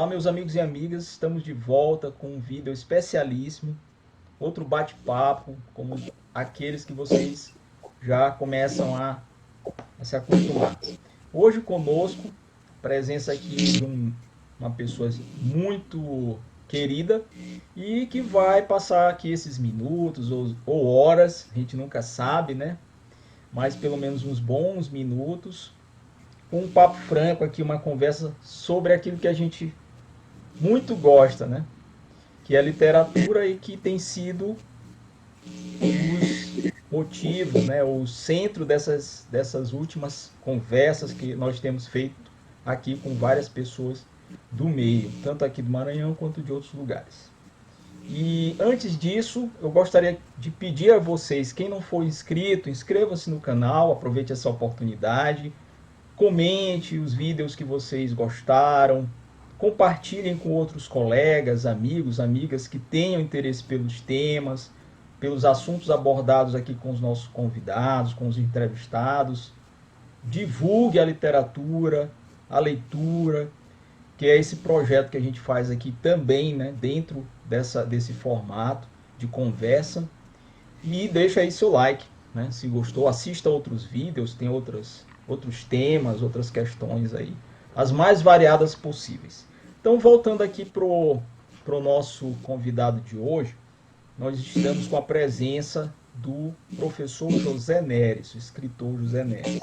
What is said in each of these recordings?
Olá, meus amigos e amigas, estamos de volta com um vídeo especialíssimo, outro bate-papo, como aqueles que vocês já começam a se acostumar. Hoje conosco, presença aqui de uma pessoa muito querida e que vai passar aqui esses minutos ou horas, a gente nunca sabe, né? Mas pelo menos uns bons minutos, com um papo franco aqui, uma conversa sobre aquilo que a gente muito gosta, né? Que é a literatura e que tem sido os motivos, né? O centro dessas últimas conversas que nós temos feito aqui com várias pessoas do meio, tanto aqui do Maranhão quanto de outros lugares. E antes disso, eu gostaria de pedir a vocês, quem não for inscrito, inscreva-se no canal, aproveite essa oportunidade, comente os vídeos que vocês gostaram, compartilhem com outros colegas, amigos, amigas que tenham interesse pelos temas, pelos assuntos abordados aqui com os nossos convidados, com os entrevistados. Divulgue a literatura, a leitura, que é esse projeto que a gente faz aqui também, né, dentro desse formato de conversa. E deixa aí seu like, né? Se gostou, assista outros vídeos, tem outros temas, outras questões aí, as mais variadas possíveis. Então, voltando aqui pro nosso convidado de hoje, nós estamos com a presença do professor José Neres, o escritor José Neres.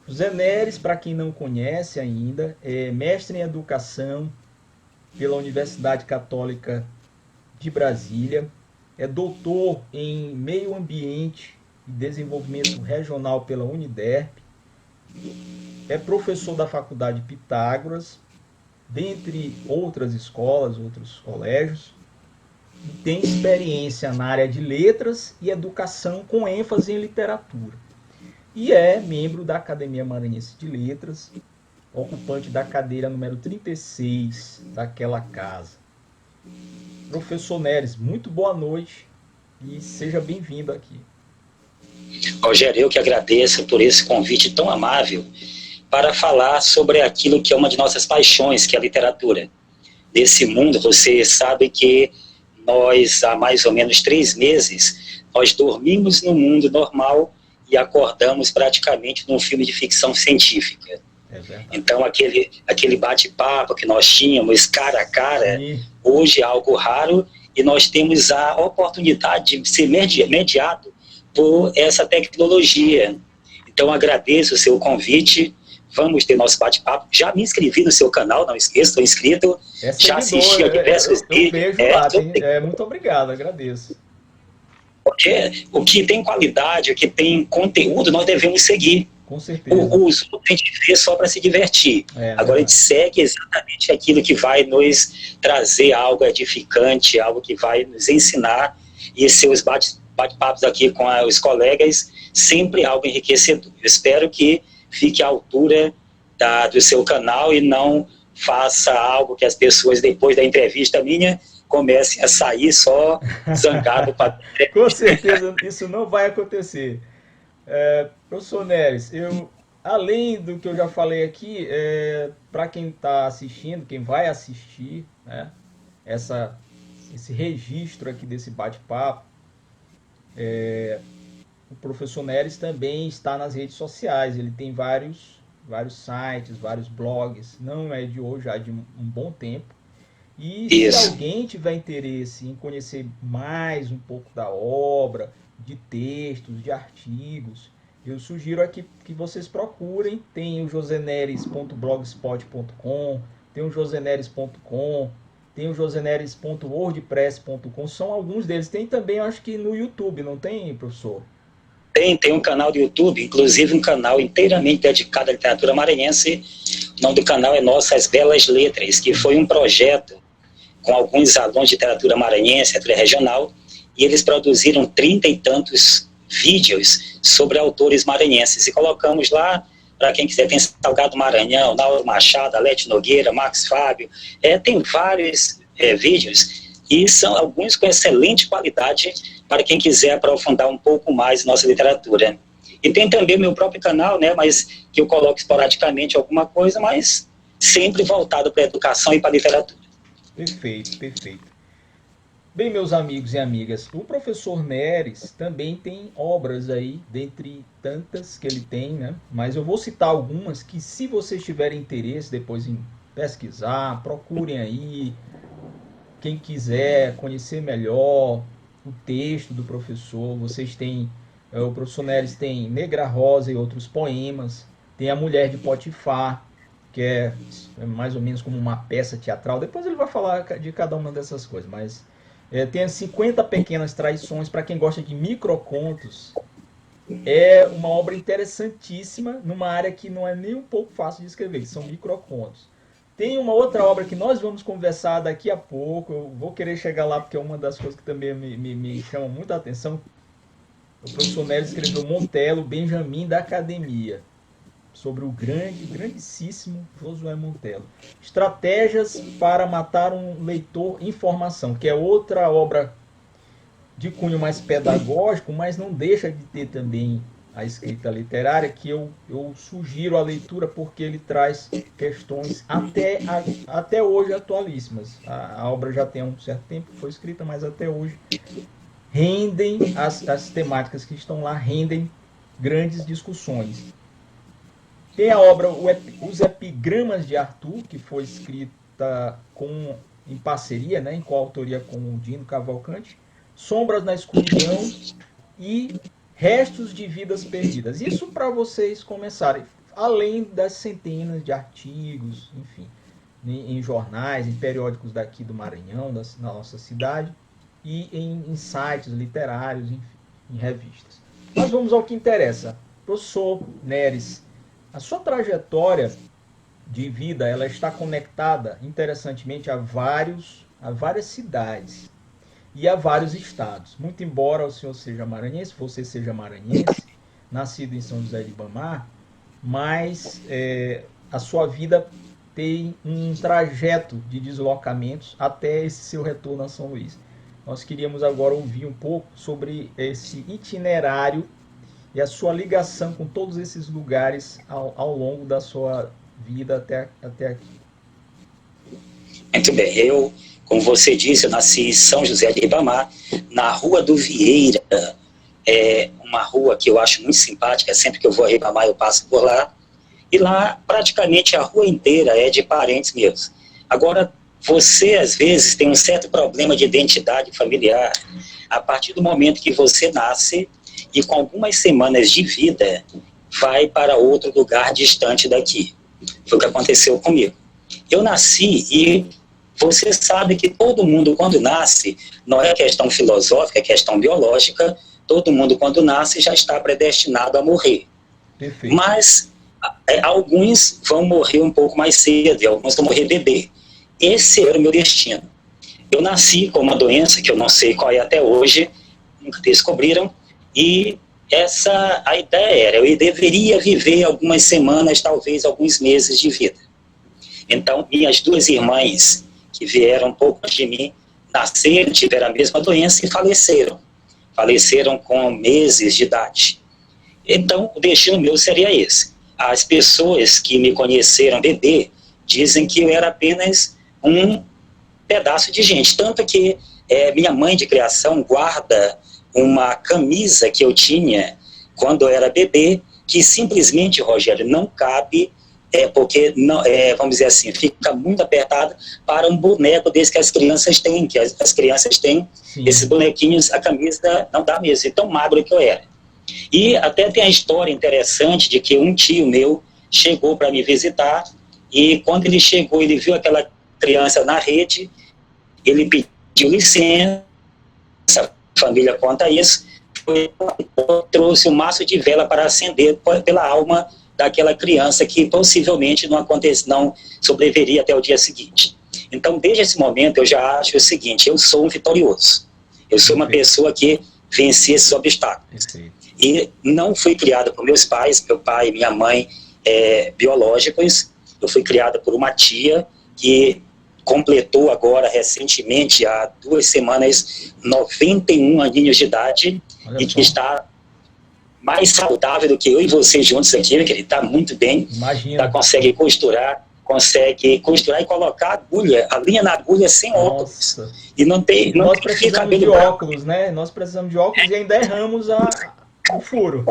José Neres, para quem não conhece ainda, é mestre em educação pela Universidade Católica de Brasília, é doutor em meio ambiente e desenvolvimento regional pela Uniderp, é professor da Faculdade Pitágoras, dentre outras escolas, outros colégios, e tem experiência na área de letras e educação com ênfase em literatura. E é membro da Academia Maranhense de Letras, ocupante da cadeira número 36 daquela casa. Professor Neres, muito boa noite e seja bem-vindo aqui. Rogério, eu que agradeço por esse convite tão amável para falar sobre aquilo que é uma de nossas paixões, que é a literatura. Nesse mundo, você sabe que nós, há mais ou menos 3 meses, nós dormimos no mundo normal e acordamos praticamente num filme de ficção científica. Então, aquele bate-papo que nós tínhamos cara a cara, hoje é algo raro e nós temos a oportunidade de ser mediado por essa tecnologia. Então, agradeço o seu convite, vamos ter nosso bate-papo. Já me inscrevi no seu canal, não esqueça, estou inscrito, já assisti a diversos vídeos. Muito obrigado, agradeço. O que tem qualidade, o que tem conteúdo, nós devemos seguir. Com certeza. Os outros a gente vê só para se divertir. Agora a gente segue exatamente aquilo que vai nos trazer algo edificante, algo que vai nos ensinar, e seus bate-papos aqui com os colegas, sempre algo enriquecedor. Eu espero que fique à altura do seu canal e não faça algo que as pessoas, depois da entrevista minha, comecem a sair só zangado. Com certeza isso não vai acontecer. Professor Neres, além do que eu já falei aqui, para quem está assistindo, quem vai assistir, né, esse registro aqui desse bate-papo, o professor Neres também está nas redes sociais, ele tem vários sites, vários blogs, não é de hoje, já de um bom tempo. E se alguém tiver interesse em conhecer mais um pouco da obra, de textos, de artigos, eu sugiro aqui que vocês procurem. Tem o joseneres.blogspot.com, tem o joseneres.com, tem o joseneres.wordpress.com, são alguns deles. Tem também, acho que no YouTube, não tem, professor? Tem um canal do YouTube, inclusive um canal inteiramente dedicado à literatura maranhense. O nome do canal é Nossas Belas Letras, que foi um projeto com alguns alunos de literatura maranhense, literatura regional, e eles produziram 30 e tantos vídeos sobre autores maranhenses, e colocamos lá, para quem quiser, tem Salgado Maranhão, Nauro Machado, Alete Nogueira, Max Fábio, tem vários vídeos, e são alguns com excelente qualidade para quem quiser aprofundar um pouco mais nossa literatura. E tem também o meu próprio canal, né, mas que eu coloco esporadicamente alguma coisa, mas sempre voltado para a educação e para a literatura. Perfeito, perfeito. Bem, meus amigos e amigas, o professor Neres também tem obras aí, dentre tantas que ele tem, né? Mas eu vou citar algumas que, se vocês tiverem interesse depois em pesquisar, procurem aí. Quem quiser conhecer melhor o texto do professor, vocês têm, o professor Neres tem Negra Rosa e outros poemas, tem A Mulher de Potifar, que é mais ou menos como uma peça teatral. Depois ele vai falar de cada uma dessas coisas, mas tem as 50 Pequenas Traições, para quem gosta de microcontos. É uma obra interessantíssima, numa área que não é nem um pouco fácil de escrever, que são microcontos. Tem uma outra obra que nós vamos conversar daqui a pouco, eu vou querer chegar lá porque é uma das coisas que também me chama muita atenção. O professor Neves escreveu Montello, Benjamin da Academia, sobre o grandíssimo Josué Montello. Estratégias para matar um leitor em formação, que é outra obra de cunho mais pedagógico, mas não deixa de ter também a escrita literária, que eu sugiro a leitura porque ele traz questões até hoje atualíssimas. A obra já tem um certo tempo que foi escrita, mas até hoje rendem, as temáticas que estão lá rendem grandes discussões. Tem a obra Os Epigramas de Arthur, que foi escrita em parceria, né, em coautoria com o Dino Cavalcante, Sombras na Escuridão e Restos de Vidas Perdidas. Isso para vocês começarem, além das centenas de artigos, enfim, em jornais, em periódicos daqui do Maranhão, na nossa cidade, e em sites literários, enfim, em revistas. Mas vamos ao que interessa. Professor Neres, a sua trajetória de vida, ela está conectada, interessantemente, a várias cidades e a vários estados. Muito embora o senhor seja maranhense, você seja maranhense, nascido em São José de Ribamar, mas a sua vida tem um trajeto de deslocamentos até esse seu retorno a São Luís. Nós queríamos agora ouvir um pouco sobre esse itinerário e a sua ligação com todos esses lugares ao longo da sua vida até aqui. Muito bem, como você disse, eu nasci em São José de Ribamar, na Rua do Vieira, uma rua que eu acho muito simpática, sempre que eu vou a Ribamar eu passo por lá, e lá praticamente a rua inteira é de parentes meus. Agora, você às vezes tem um certo problema de identidade familiar, a partir do momento que você nasce e com algumas semanas de vida vai para outro lugar distante daqui. Foi o que aconteceu comigo. Eu nasci e você sabe que todo mundo, quando nasce, não é questão filosófica, é questão biológica, todo mundo, quando nasce, já está predestinado a morrer. Perfeito. Mas alguns vão morrer um pouco mais cedo, e alguns vão morrer bebê. Esse era o meu destino. Eu nasci com uma doença que eu não sei qual é até hoje, nunca descobriram, e a ideia era, eu deveria viver algumas semanas, talvez alguns meses de vida. Então, minhas duas irmãs, que vieram um pouco antes de mim, nasceram, tiveram a mesma doença e faleceram. Faleceram com meses de idade. Então, o destino meu seria esse. As pessoas que me conheceram bebê dizem que eu era apenas um pedaço de gente. Tanto que minha mãe de criação guarda uma camisa que eu tinha quando eu era bebê, que simplesmente, Rogério, não cabe, porque, não, vamos dizer assim, fica muito apertado para um boneco desse que as crianças têm, que as crianças têm. Sim. Esses bonequinhos, a camisa não dá mesmo, tão magro que eu era. E até tem a história interessante de que um tio meu chegou para me visitar, e quando ele chegou, ele viu aquela criança na rede, ele pediu licença, a família conta isso, trouxe um maço de vela para acender pela alma daquela criança que possivelmente não sobreviveria até o dia seguinte. Então, desde esse momento, eu já acho o seguinte, eu sou um vitorioso. Eu sou uma pessoa que venci esses obstáculos. E não fui criada por meus pais, meu pai e minha mãe biológicos. Eu fui criada por uma tia que completou agora, recentemente, há 2 semanas, 91 aninhos de idade. Olha, e que está mais saudável do que eu e você juntos aqui, que ele está muito bem. Imagina. Consegue costurar consegue costurar e colocar a linha na agulha sem óculos. Nossa. E não tem Nós que ficar precisamos de cabelo branco. óculos, né? Nós precisamos de óculos e ainda erramos o furo.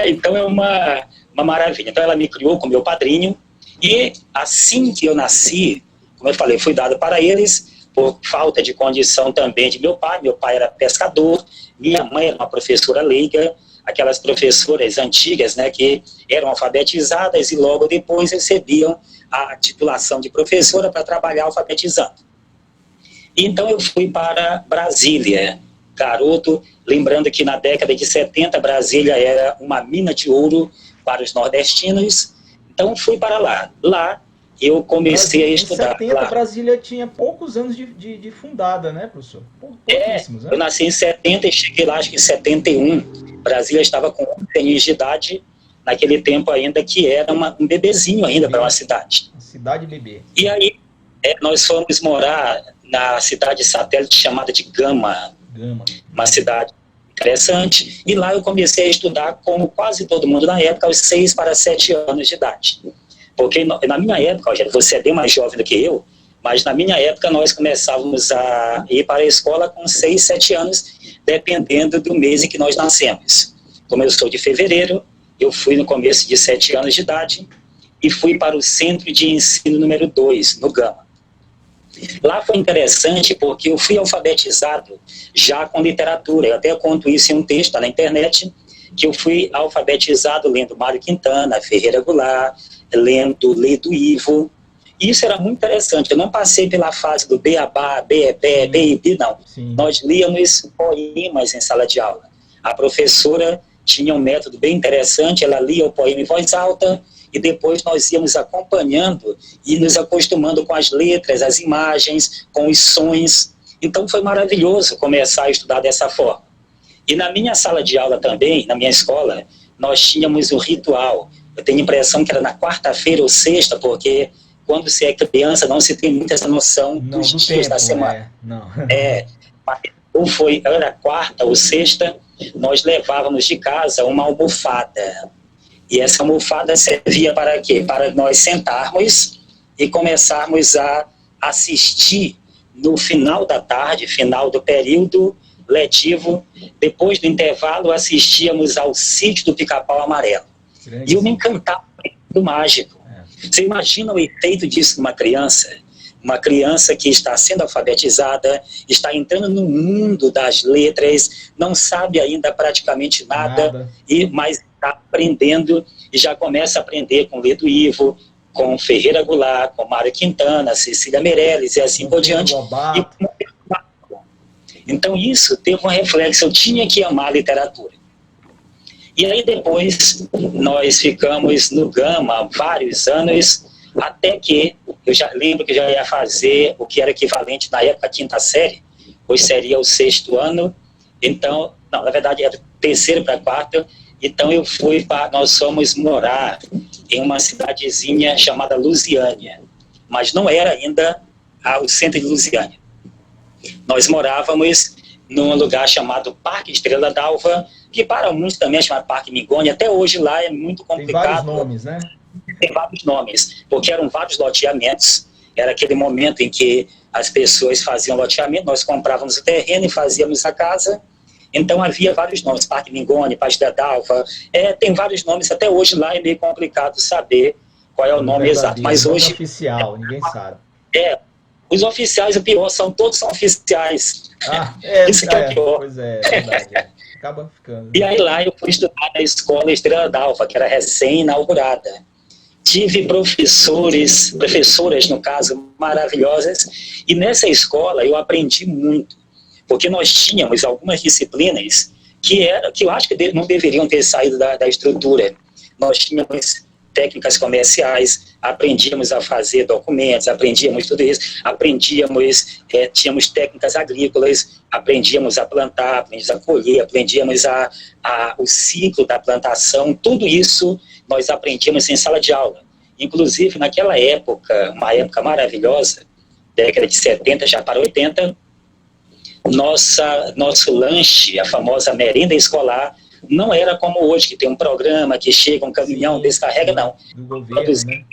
Então é uma maravilha. Então ela me criou com meu padrinho, e assim que eu nasci, como eu falei, fui dado para eles por falta de condição também de meu pai. Meu pai era pescador, minha mãe era uma professora leiga, aquelas professoras antigas, né, que eram alfabetizadas e logo depois recebiam a titulação de professora para trabalhar alfabetizando. Então eu fui para Brasília, garoto, lembrando que na década de 70 Brasília era uma mina de ouro para os nordestinos, então fui para lá. Lá eu comecei a estudar. Em 70 Brasília tinha poucos anos de fundada, né, professor? Pouquíssimos, né? Eu nasci em 70 e cheguei lá acho que em 71. Brasília estava com 11 anos de idade, naquele tempo ainda que era um bebezinho ainda para uma cidade. Uma cidade bebê. E aí nós fomos morar na cidade satélite chamada de Gama, uma cidade interessante, e lá eu comecei a estudar, como quase todo mundo na época, aos 6 para 7 anos de idade. Porque na minha época, Rogério, você é bem mais jovem do que eu, mas na minha época nós começávamos a ir para a escola com 6, 7 anos, dependendo do mês em que nós nascemos. Como eu sou de fevereiro, eu fui no começo de 7 anos de idade e fui para o Centro de Ensino número 2, no Gama. Lá foi interessante porque eu fui alfabetizado já com literatura. Eu até conto isso em um texto na internet, que eu fui alfabetizado lendo Mário Quintana, Ferreira Goulart, lendo Lei do Ivo. Isso era muito interessante. Eu não passei pela fase do beabá, beebé, beibi, não. Sim. Nós líamos poemas em sala de aula. A professora tinha um método bem interessante, ela lia o poema em voz alta, e depois nós íamos acompanhando e nos acostumando com as letras, as imagens, com os sons. Então foi maravilhoso começar a estudar dessa forma. E na minha sala de aula também, na minha escola, nós tínhamos um ritual. Eu tenho a impressão que era na quarta-feira ou sexta, porque quando você é criança não se tem muita essa noção dos dias tempo, da semana. Ou era quarta ou sexta, nós levávamos de casa uma almofada. E essa almofada servia para quê? Para nós sentarmos e começarmos a assistir no final da tarde, final do período letivo. Depois do intervalo, assistíamos ao Sítio do Pica-Pau Amarelo. E eu me encantava do mágico. Você imagina o efeito disso numa criança? Uma criança que está sendo alfabetizada, está entrando no mundo das letras, não sabe ainda praticamente nada. Mas está aprendendo e já começa a aprender com Lei do Ivo, com Ferreira Goulart, com Mário Quintana, Cecília Meirelles e assim por diante. Então isso teve um reflexo, eu tinha que amar a literatura. E aí depois nós ficamos no Gama vários anos, até que eu já lembro que já ia fazer o que era equivalente na época à quinta série, hoje seria o 6º ano, então, não, na verdade era terceiro para quarto. Então nós fomos morar em uma cidadezinha chamada Lusiânia, mas não era ainda o centro de Lusiânia. Nós morávamos num lugar chamado Parque Estrela d'Alva, que para muitos também é chamado Parque Mingoni. Até hoje lá é muito complicado. Tem vários nomes, né? Tem vários nomes, porque eram vários loteamentos. Era aquele momento em que as pessoas faziam loteamento, nós comprávamos o terreno e fazíamos a casa. Então havia vários nomes, Parque Mingoni, Parque Estrela d'Alva, tem vários nomes, até hoje lá é meio complicado saber qual é o nome exato. Mas hoje... oficial, ninguém sabe. Os oficiais, o pior, todos são oficiais. Isso que é o pior. Pois é verdade. Acaba ficando. E aí lá eu fui estudar na escola Estrela d'Alva, que era recém-inaugurada. Tive professoras, no caso, maravilhosas, e nessa escola eu aprendi muito, porque nós tínhamos algumas disciplinas que eu acho que não deveriam ter saído da estrutura. Nós tínhamos técnicas comerciais, aprendíamos a fazer documentos, aprendíamos tudo isso, tínhamos técnicas agrícolas, aprendíamos a plantar, aprendíamos a colher, aprendíamos o ciclo da plantação, tudo isso nós aprendíamos em sala de aula. Inclusive, naquela época, uma época maravilhosa, década de 70 já para 80, nosso lanche, a famosa merenda escolar, não era como hoje, que tem um programa que chega, um caminhão, descarrega, não. Do governo, né?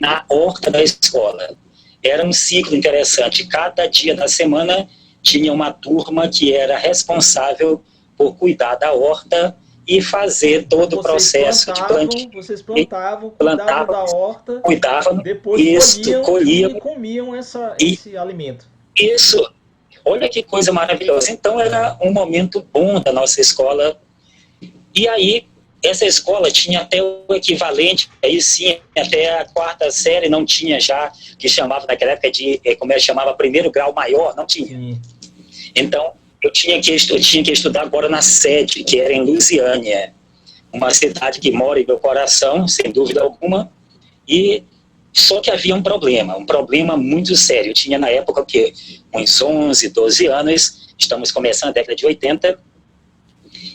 na horta da escola. Era um ciclo interessante. Cada dia da semana tinha uma turma que era responsável por cuidar da horta e fazer todo o processo de plantio. Vocês plantavam, cuidavam da horta, cuidavam, depois isso, colhiam e comiam esse alimento. Isso, olha que coisa maravilhosa. Então era um momento bom da nossa escola. E aí, essa escola tinha até o equivalente, aí sim, até a 4ª série não tinha já, que chamava naquela época de, como é que chamava, primeiro grau maior, não tinha. Sim. Então, eu tinha que estudar agora na sede, que era em Lusiânia, uma cidade que mora em meu coração, sem dúvida alguma, e só que havia um problema muito sério. Eu tinha na época o quê? Uns 11, 12 anos, estamos começando a década de 80,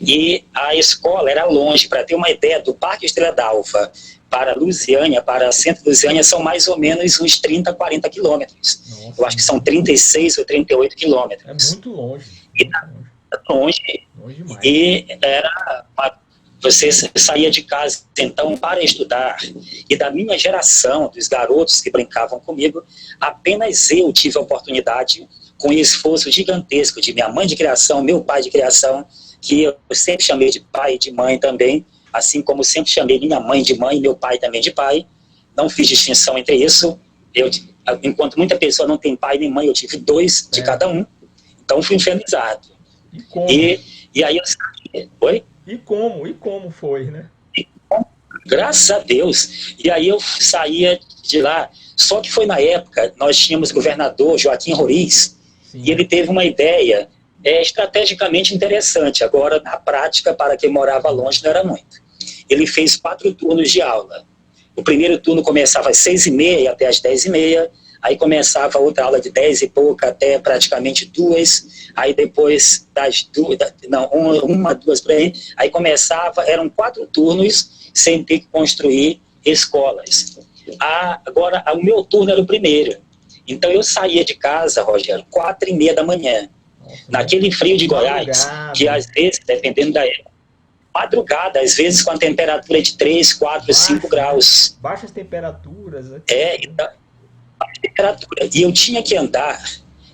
e a escola era longe. Para ter uma ideia, do Parque Estrela d'Alva para Lusiânia, para Centro de Lusiânia, são mais ou menos uns 30, 40 quilômetros. Nossa, eu acho que são 36 ou 38 quilômetros. É muito longe. Longe demais. E era você saía de casa, então, para estudar. E da minha geração, dos garotos que brincavam comigo, apenas eu tive a oportunidade, com esforço gigantesco de minha mãe de criação, meu pai de criação, que eu sempre chamei de pai e de mãe também, assim como sempre chamei minha mãe de mãe e meu pai também de pai. Não fiz distinção entre isso. Enquanto muita pessoa não tem pai nem mãe, eu tive 2 de cada um. Então, fui infernizado. E como? E aí eu saí. Oi? E como foi, né? Graças a Deus. E aí eu saía de lá. Só que foi na época, nós tínhamos o governador Joaquim Roriz, e ele teve uma ideia estrategicamente interessante. Agora, na prática, para quem morava longe, não era muito. Ele fez 4 turnos de aula. O primeiro turno começava às 6h30 até às 10h30, aí começava outra aula de 10 e pouca até praticamente 2, aí depois das 2, não, 1, 2 por aí começava, eram 4 turnos sem ter que construir escolas. Agora, o meu turno era o primeiro. Então eu saía de casa, Rogério, 4h30 da manhã. Nossa, naquele frio de Goiás, que às vezes, dependendo da época, madrugada, às vezes com a temperatura de 3, 4, 5 graus. Baixas temperaturas. Né? Então, baixa temperatura. E eu tinha que andar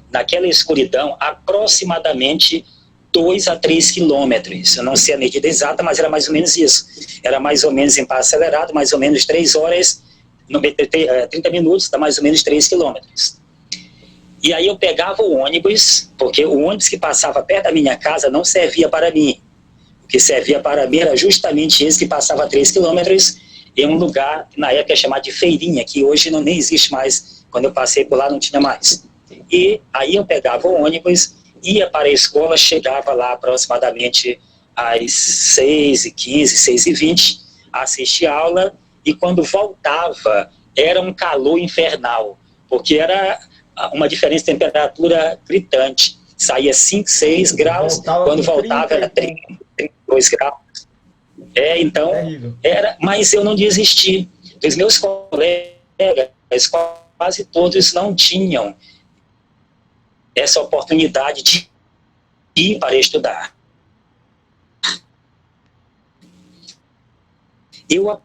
naquela escuridão aproximadamente 2 a 3 quilômetros. Eu não sei a medida exata, mas era mais ou menos isso. Era mais ou menos em passo acelerado, mais ou menos 3 horas, 30 minutos, dá mais ou menos 3 quilômetros. E aí eu pegava o ônibus, porque o ônibus que passava perto da minha casa não servia para mim. O que servia para mim era justamente esse que passava 3 quilômetros em um lugar que na época é chamado de Feirinha, que hoje nem existe mais. Quando eu passei por lá não tinha mais. E aí eu pegava o ônibus, ia para a escola, chegava lá aproximadamente às 6h15, 6h20, assistia a aula, e quando voltava era um calor infernal, porque era uma diferença de temperatura gritante. Saía 5, 6 graus, quando voltava era 32 graus. Então, mas eu não desisti. Os meus colegas, quase todos não tinham essa oportunidade de ir para estudar. Eu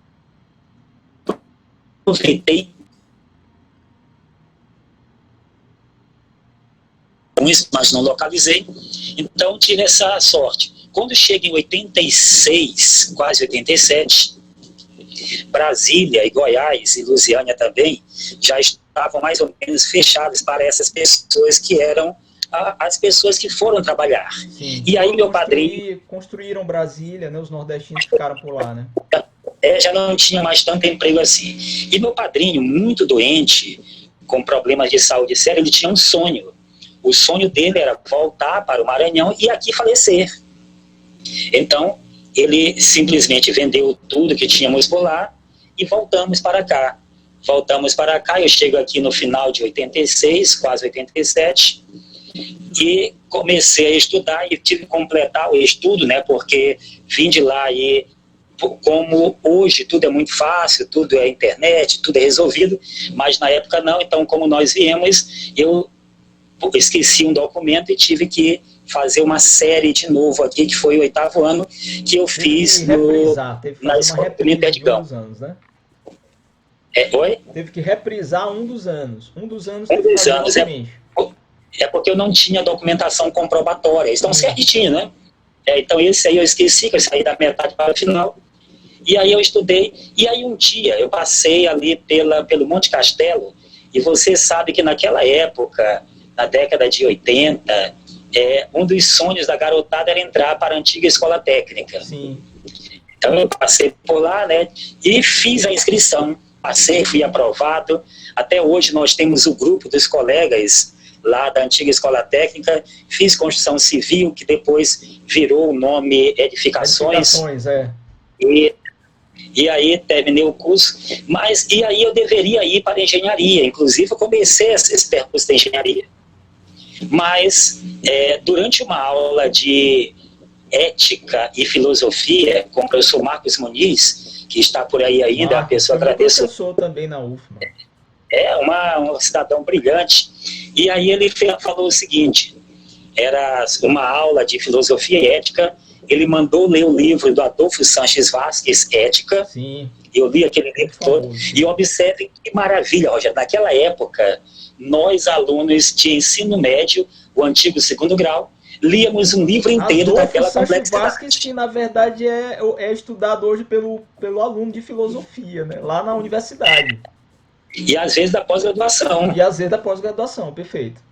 aproveitei mas não localizei, então tive essa sorte. Quando chega em 86, quase 87, Brasília e Goiás e Lusiânia também já estavam mais ou menos fechados para essas pessoas que eram as pessoas que foram trabalhar. Sim. E aí meu padrinho... Construíram Brasília, né? Os nordestinos ficaram por lá, né? Já não tinha mais tanto emprego assim. E meu padrinho, muito doente, com problemas de saúde séria, ele tinha um sonho. O sonho dele era voltar para o Maranhão e aqui falecer. Então, ele simplesmente vendeu tudo que tínhamos por lá e voltamos para cá. Eu chego aqui no final de 86, quase 87, e comecei a estudar e tive que completar o estudo, né, porque vim de lá e, como hoje tudo é muito fácil, tudo é internet, tudo é resolvido, mas na época não. Então, como nós viemos, eu esqueci um documento e tive que fazer uma série de novo aqui, que foi o 8º ano que eu fiz na escola de Perdigão. Anos, né? Oi? Teve que reprisar um dos anos. Um dos anos Um teve que dos fazer anos. novamente. É porque eu não tinha documentação comprobatória. Eles estão Sim. certinho, né? Então esse aí eu esqueci, que eu saí da metade para o final. E aí eu estudei. E aí um dia eu passei ali pelo Monte Castelo, e você sabe que naquela época, na década de 80, um dos sonhos da garotada era entrar para a antiga escola técnica. Sim. Então eu passei por lá, né, e fiz a inscrição. Passei, fui aprovado. Até hoje nós temos o grupo dos colegas lá da antiga escola técnica. Fiz construção civil, que depois virou o nome Edificações. Edificações, é. E aí terminei o curso, e aí eu deveria ir para a engenharia. Inclusive eu comecei esse percurso da engenharia. Mas durante uma aula de ética e filosofia com o professor Marcos Muniz, que está por aí ainda, a pessoa agradeço. Professor também na UFMA. Um cidadão brilhante. E aí ele falou o seguinte: era uma aula de filosofia e ética. Ele mandou ler o livro do Adolfo Sanches Vasquez, Ética. Sim. Eu li aquele livro todo. E observe que maravilha, Rogério. Naquela época, nós, alunos de ensino médio, o antigo segundo grau, líamos um livro inteiro daquela complexidade. Vasquez, que na verdade é estudado hoje pelo aluno de filosofia, né? Lá na universidade. E às vezes da pós-graduação. Perfeito.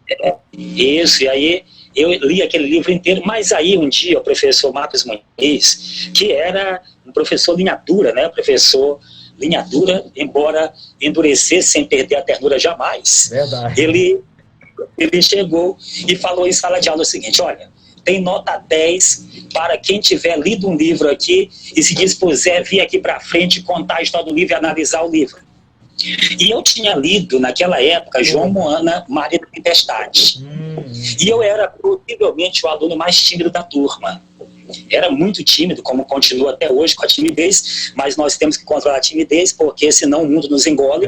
Isso, e aí eu li aquele livro inteiro, mas aí um dia o professor Marcos Muniz, que era um professor linha dura, né? Professor linha dura, embora endurecesse sem perder a ternura jamais. Verdade. Ele chegou e falou em sala de aula o seguinte: olha, tem nota 10 para quem tiver lido um livro aqui e se dispuser vir aqui para frente contar a história do livro e analisar o livro. E eu tinha lido, naquela época, João Moana, Maria da Tempestade. E eu era possivelmente o aluno mais tímido da turma. Era muito tímido, como continua até hoje com a timidez, mas nós temos que controlar a timidez, porque senão o mundo nos engole.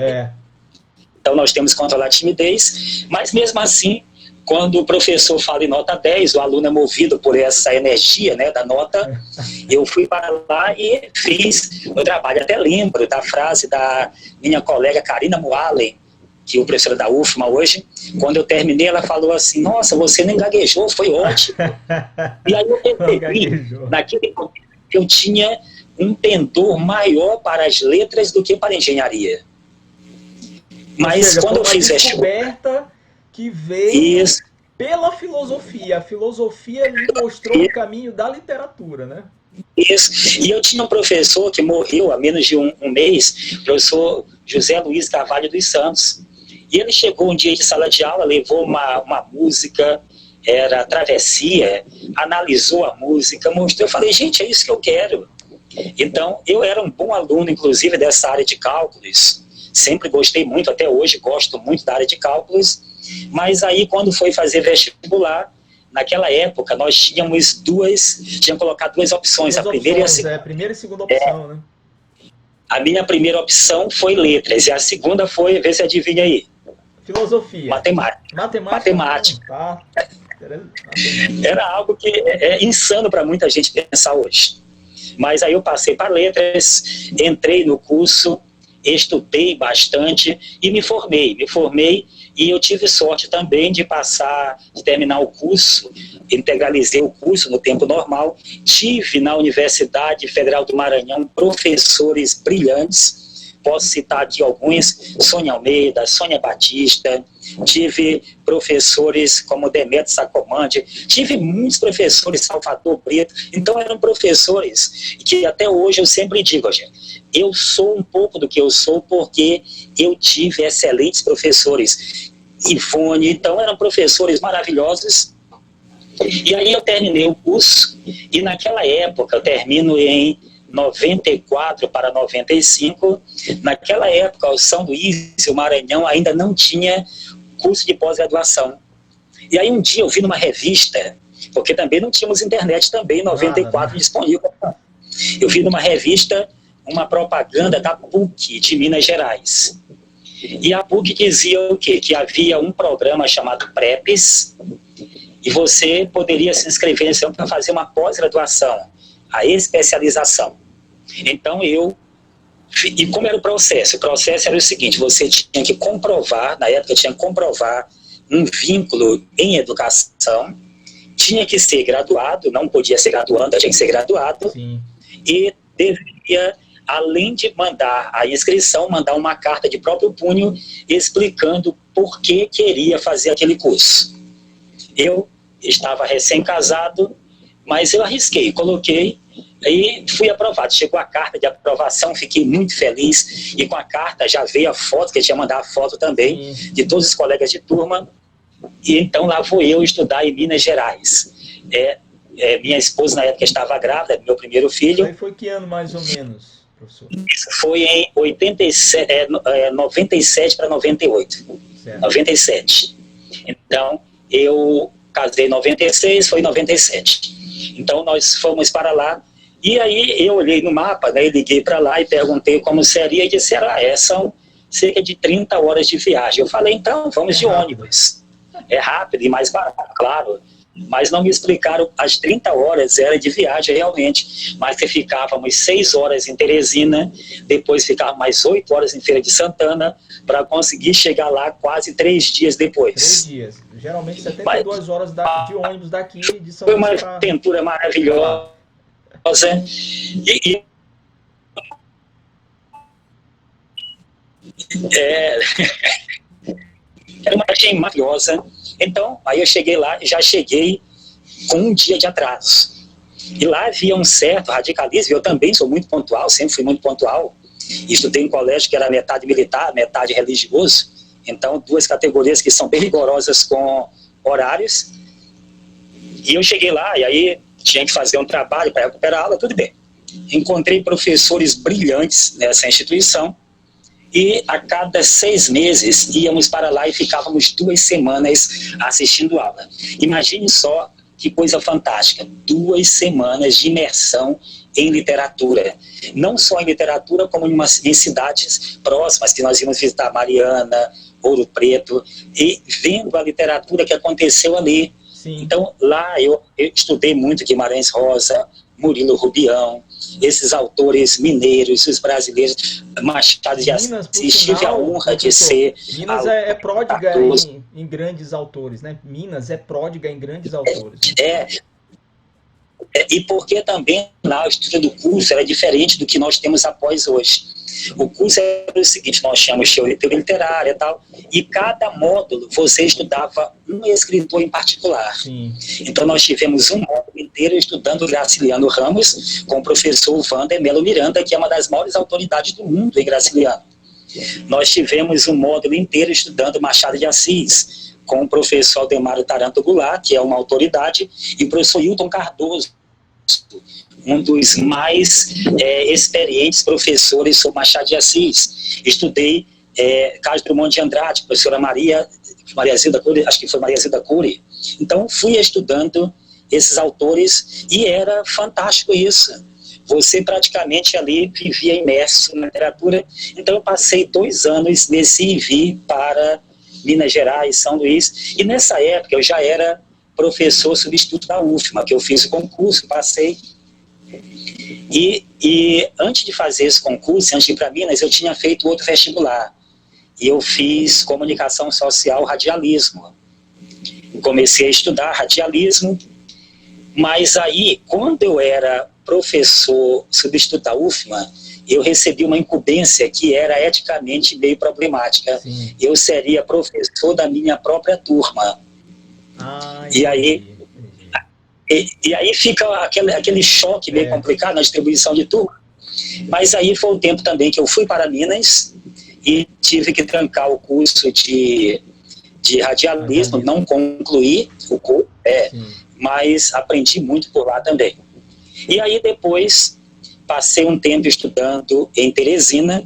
Então nós temos que controlar a timidez, mas mesmo assim, quando o professor fala em nota 10, o aluno é movido por essa energia, né, da nota, eu fui para lá e fiz o trabalho. Até lembro da frase da minha colega Karina Moalen, que é o professor da UFMA hoje. Quando eu terminei, ela falou assim: nossa, você não gaguejou, foi ótimo. E aí eu percebi, naquele momento, que eu tinha um pendor maior para as letras do que para a engenharia. Mas quando eu fiz descoberta que veio pela filosofia. A filosofia lhe mostrou o caminho da literatura, né? Isso. E eu tinha um professor que morreu há menos de um mês, o professor José Luiz Carvalho dos Santos. E ele chegou um dia de sala de aula, levou uma música, era Travessia, analisou a música, mostrou. Eu falei: gente, é isso que eu quero. Então, eu era um bom aluno, inclusive, dessa área de cálculos. Sempre gostei muito, até hoje gosto muito da área de cálculos. Mas aí, quando foi fazer vestibular, naquela época, nós tínhamos colocado duas opções, a primeira e a segunda. Primeira e segunda opção, né? A minha primeira opção foi letras, e a segunda foi, vê se adivinha aí. Filosofia. Matemática. Tá. Era algo que é insano para muita gente pensar hoje. Mas aí eu passei para letras, entrei no curso, estudei bastante e me formei. E eu tive sorte também de terminar o curso, integralizei o curso no tempo normal. Tive na Universidade Federal do Maranhão professores brilhantes, posso citar aqui alguns: Sônia Almeida, Sônia Batista, tive professores como Demetrio Sacomandi, tive muitos professores, Salvador Brito. Então eram professores que até hoje eu sempre digo: gente, eu sou um pouco do que eu sou porque eu tive excelentes professores. Ivone, então eram professores maravilhosos. E aí eu terminei o curso, e naquela época, eu termino em 94 para 95, naquela época o São Luís e o Maranhão ainda não tinha curso de pós-graduação. E aí um dia eu vi numa revista, porque também não tínhamos internet também em 94 disponível. Eu vi numa revista uma propaganda da PUC de Minas Gerais. E a PUC dizia o quê? Que havia um programa chamado PREPES, e você poderia se inscrever para fazer uma pós-graduação, a especialização. Então eu E como era o processo? O processo era o seguinte, você tinha que comprovar, na época tinha que comprovar um vínculo em educação, tinha que ser graduado, não podia ser graduando, tinha que ser graduado, Sim. e deveria, além de mandar a inscrição, mandar uma carta de próprio punho explicando por que queria fazer aquele curso. Eu estava recém-casado, mas eu arrisquei, coloquei e fui aprovado. Chegou a carta de aprovação, fiquei muito feliz, e com a carta já veio a foto, que eu tinha mandado a foto também, de todos os colegas de turma, e então lá vou eu estudar em Minas Gerais. Minha esposa na época estava grávida, meu primeiro filho. Aí foi que ano mais ou menos, professor? Isso foi em 97 para 98. Certo. 97. Então, eu casei em 96, foi em 97. Então, nós fomos para lá. E aí, eu olhei no mapa, né, liguei para lá e perguntei como seria. E disseram, são cerca de 30 horas de viagem. Eu falei, então, vamos de ônibus. É rápido e mais barato, claro. Mas não me explicaram, as 30 horas era de viagem realmente, mas que ficávamos 6 horas em Teresina, depois ficávamos mais 8 horas em Feira de Santana, para conseguir chegar lá quase 3 dias depois. 3 dias, geralmente 72 horas de ônibus daqui de São Luís. Foi uma aventura maravilhosa, era uma viagem maravilhosa. Então, aí eu cheguei lá, já cheguei com um dia de atraso. E lá havia um certo radicalismo, eu também sou muito pontual, sempre fui muito pontual. Estudei em colégio que era metade militar, metade religioso. Então, 2 categorias que são bem rigorosas com horários. E eu cheguei lá, e aí tinha que fazer um trabalho para recuperar a aula, tudo bem. Encontrei professores brilhantes nessa instituição, e a cada 6 meses íamos para lá e ficávamos 2 semanas assistindo aula. Imagine só que coisa fantástica, 2 semanas de imersão em literatura. Não só em literatura, como em cidades próximas, que nós íamos visitar Mariana, Ouro Preto, e vendo a literatura que aconteceu ali. Sim. Então, lá eu estudei muito Guimarães Rosa, Murilo Rubião, esses autores mineiros, os brasileiros, Machado de Assis. Tive a honra de ser... Minas é pródiga em grandes autores, né? Minas é pródiga em grandes autores. E porque também lá o estudo do curso era diferente do que nós temos após hoje. O curso era o seguinte, nós tínhamos teoria literária e tal, e cada módulo você estudava um escritor em particular. Sim. Então nós tivemos um módulo inteiro estudando Graciliano Ramos com o professor Wander Melo Miranda, que é uma das maiores autoridades do mundo em Graciliano. Nós tivemos um módulo inteiro estudando Machado de Assis com o professor Aldemaro Taranto Goulart, que é uma autoridade, e o professor Hilton Cardoso, um dos mais experientes professores sobre Machado de Assis. Estudei Carlos Drummond de Andrade, professora Maria Zilda Cury, acho que foi Maria Zilda Cury. Então, fui estudando esses autores e era fantástico isso. Você praticamente ali vivia imerso na literatura. Então, eu passei 2 anos nesse envio para Minas Gerais, São Luís. E nessa época, eu já era professor substituto da UFMA, que eu fiz o concurso, passei. E antes de fazer esse concurso, antes de ir para Minas, eu tinha feito outro vestibular. E eu fiz comunicação social, radialismo. Comecei a estudar radialismo, mas aí, quando eu era professor substituto da UFMA, eu recebi uma incumbência que era eticamente meio problemática. Sim. Eu seria professor da minha própria turma. E aí fica aquele choque meio complicado na distribuição de turma. Mas aí foi um tempo também que eu fui para Minas e tive que trancar o curso de radialismo, não concluí o curso, mas aprendi muito por lá também. E aí depois passei um tempo estudando em Teresina.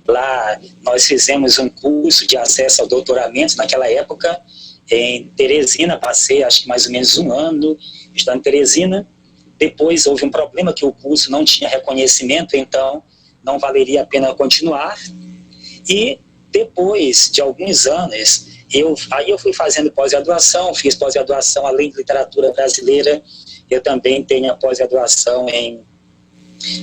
Lá nós fizemos um curso de acesso ao doutoramento naquela época, em Teresina, passei acho que mais ou menos 1 ano estudando em Teresina. Depois houve um problema que o curso não tinha reconhecimento, então não valeria a pena continuar. E depois de alguns anos, eu fui fazendo pós-graduação, fiz pós-graduação além de literatura brasileira, eu também tenho a pós-graduação em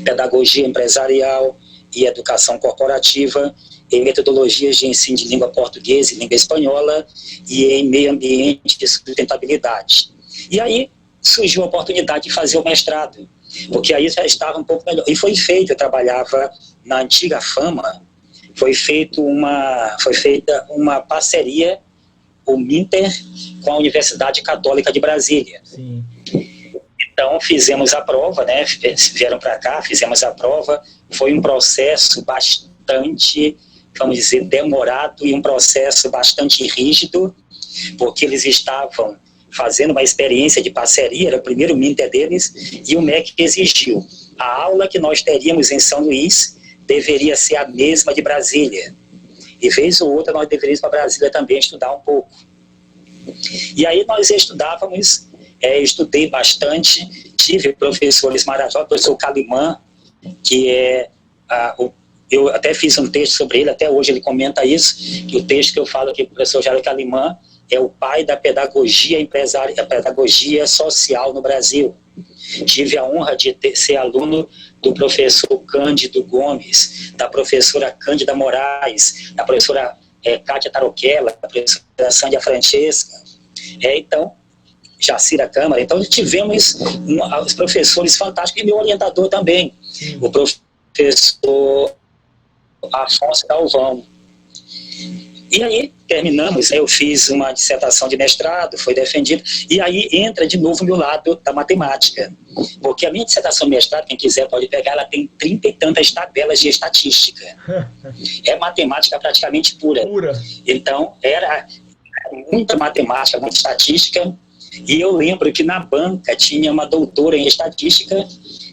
pedagogia empresarial, e Educação Corporativa, em Metodologias de Ensino de Língua Portuguesa e Língua Espanhola e em Meio Ambiente e Sustentabilidade. E aí surgiu a oportunidade de fazer o mestrado, porque aí já estava um pouco melhor. E foi feito, eu trabalhava na antiga Fama, foi feita uma parceria, o Minter, com a Universidade Católica de Brasília. Sim. Então, fizemos a prova, né? Vieram para cá, fizemos a prova. Foi um processo bastante, vamos dizer, demorado e um processo bastante rígido, porque eles estavam fazendo uma experiência de parceria, era o primeiro Minter deles, e o MEC exigiu. A aula que nós teríamos em São Luís deveria ser a mesma de Brasília. E vez ou outra nós deveríamos ir para Brasília também estudar um pouco. E aí nós estudávamos, estudei bastante, tive professores maravilhosos, o professor Calimã, que eu até fiz um texto sobre ele, até hoje ele comenta isso, que o texto que eu falo aqui com o professor Jairo Calimã é o pai da pedagogia empresária, a pedagogia social no Brasil. Tive a honra de ser aluno do professor Cândido Gomes, da professora Cândida Moraes, da professora Kátia Taroquela, da professora Sândia Francesca, então, Jacira Câmara. Então, tivemos os professores fantásticos e meu orientador também, o professor Afonso Galvão. E aí, terminamos, eu fiz uma dissertação de mestrado, foi defendido, e aí entra de novo o meu lado da matemática, porque a minha dissertação de mestrado, quem quiser pode pegar, ela tem 30 e tantas tabelas de estatística. É matemática praticamente pura. Então, era muita matemática, muita estatística, e eu lembro que na banca tinha uma doutora em estatística,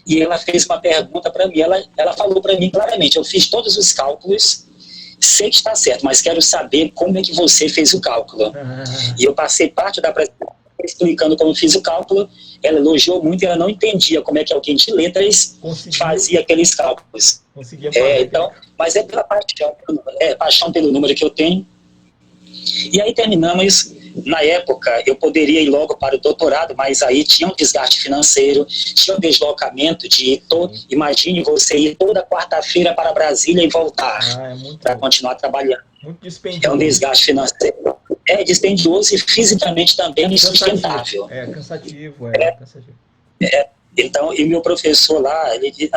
e ela fez uma pergunta para mim, ela falou para mim claramente, eu fiz todos os cálculos, sei que está certo, mas quero saber como é que você fez o cálculo. E eu passei parte da apresentação explicando como fiz o cálculo, ela elogiou muito e ela não entendia como é que alguém de letras fazia aqueles cálculos. Então, mas é pela paixão pelo número que eu tenho. E aí terminamos. Na época, eu poderia ir logo para o doutorado, mas aí tinha um desgaste financeiro, tinha um deslocamento de ir imagine você ir toda quarta-feira para Brasília e voltar para continuar trabalhando. Muito dispendioso. É um desgaste financeiro. É dispendioso e fisicamente também é insustentável. Cansativo. Então, e meu professor lá, ele disse,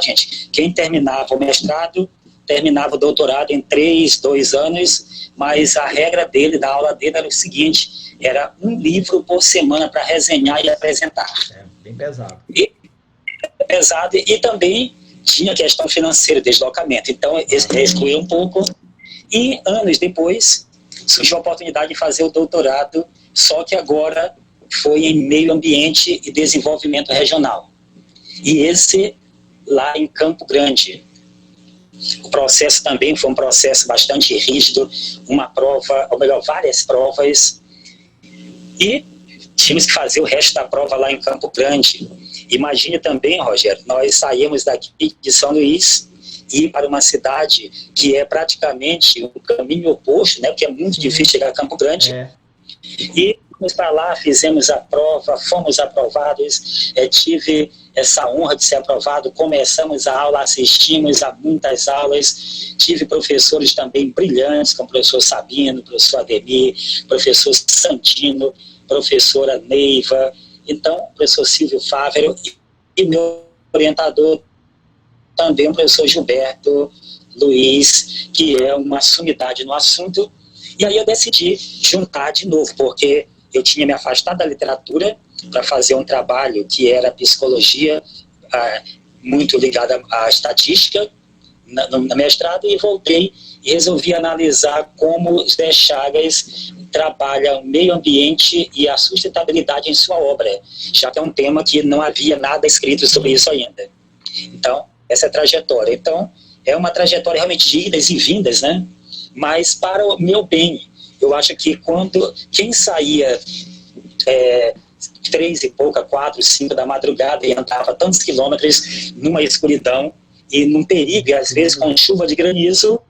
gente, quem terminava o mestrado, terminava o doutorado em 2 anos, mas a regra dele, da aula dele, era o seguinte, era um livro por semana para resenhar e apresentar. Bem pesado. Pesado, e também tinha questão financeira, deslocamento, então excluiu um pouco, e anos depois surgiu a oportunidade de fazer o doutorado, só que agora foi em Meio Ambiente e Desenvolvimento Regional. E esse lá em Campo Grande. O processo também foi um processo bastante rígido, uma prova, ou melhor, várias provas, e tínhamos que fazer o resto da prova lá em Campo Grande. Imagine também, Rogério, nós saímos daqui de São Luís e ir para uma cidade que é praticamente um caminho oposto, né, porque é muito difícil chegar a Campo Grande, e fomos para lá, fizemos a prova, fomos aprovados, tive essa honra de ser aprovado, começamos a aula, assistimos a muitas aulas, tive professores também brilhantes, como o professor Sabino, professor Ademir, professor Santino, professora Neiva, então, o professor Silvio Fávero e meu orientador também, o professor Gilberto Luiz, que é uma sumidade no assunto. E aí eu decidi juntar de novo, porque eu tinha me afastado da literatura para fazer um trabalho que era psicologia, muito ligada à estatística, na mestrado, e voltei e resolvi analisar como Zé Chagas trabalha o meio ambiente e a sustentabilidade em sua obra, já que é um tema que não havia nada escrito sobre isso ainda. Então, essa é a trajetória. Então, é uma trajetória realmente de idas e vindas, né? Mas para o meu bem, eu acho que quem saía 3 e pouca, 4, 5 da madrugada e andava tantos quilômetros numa escuridão e num perigo, e às vezes com chuva de granizo,